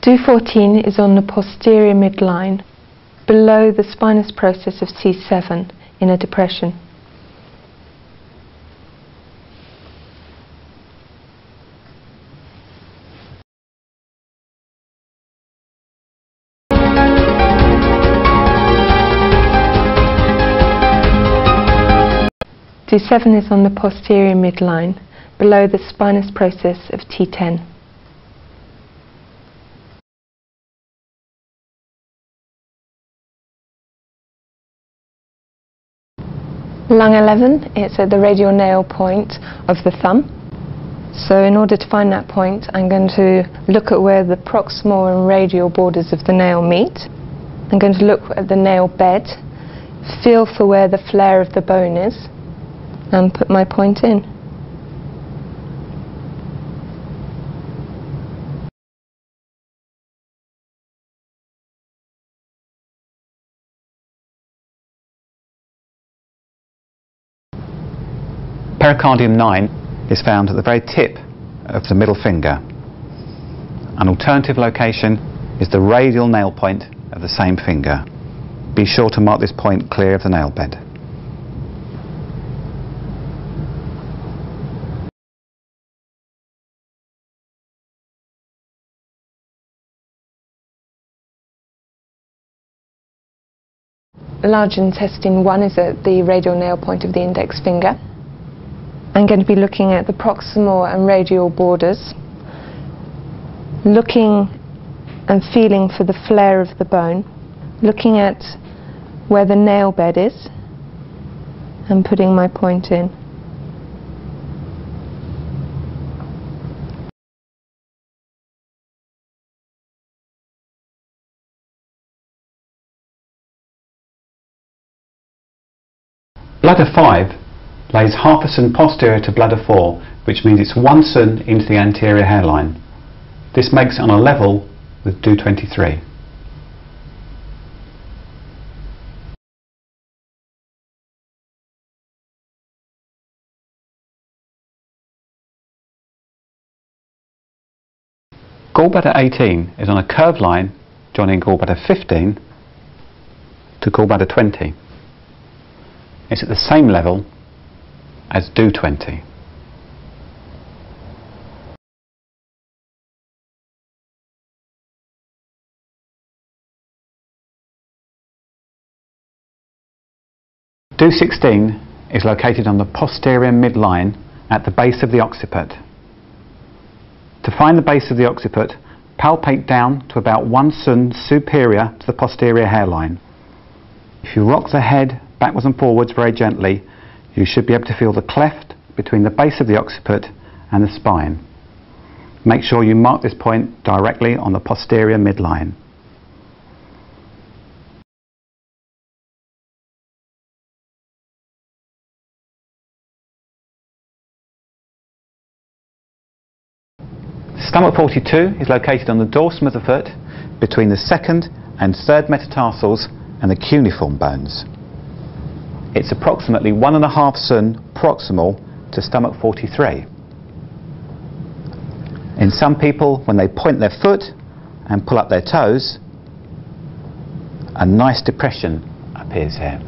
Do14 is on the posterior midline, below the spinous process of C7 in a depression. Do7 is on the posterior midline, below the spinous process of T10. Lung 11 is at the radial nail point of the thumb. So in order to find that point, I'm going to look at where the proximal and radial borders of the nail meet. I'm going to look at the nail bed, feel for where the flare of the bone is, and put my point in. Pericardium 9 is found at the very tip of the middle finger. An alternative location is the radial nail point of the same finger. Be sure to mark this point clear of the nail bed. Large intestine 1 is at the radial nail point of the index finger. I'm going to be looking at the proximal and radial borders, looking and feeling for the flare of the bone, looking at where the nail bed is, and putting my point in. Bladder 5 lays half a cun posterior to bladder 4, which means it's 1 cun into the anterior hairline. This makes it on a level with Do23. Gallbladder 18 is on a curved line joining gallbladder 15 to gallbladder 20. It's at the same level as Do20. Do16 is located on the posterior midline at the base of the occiput. To find the base of the occiput, palpate down to about 1 cun superior to the posterior hairline. If you rock the head backwards and forwards very gently, you should be able to feel the cleft between the base of the occiput and the spine. Make sure you mark this point directly on the posterior midline. Stomach 42 is located on the dorsum of the foot between the 2nd and 3rd metatarsals and the cuneiform bones. It's approximately 1.5 cun proximal to stomach 43. In some people, when they point their foot and pull up their toes, a nice depression appears here.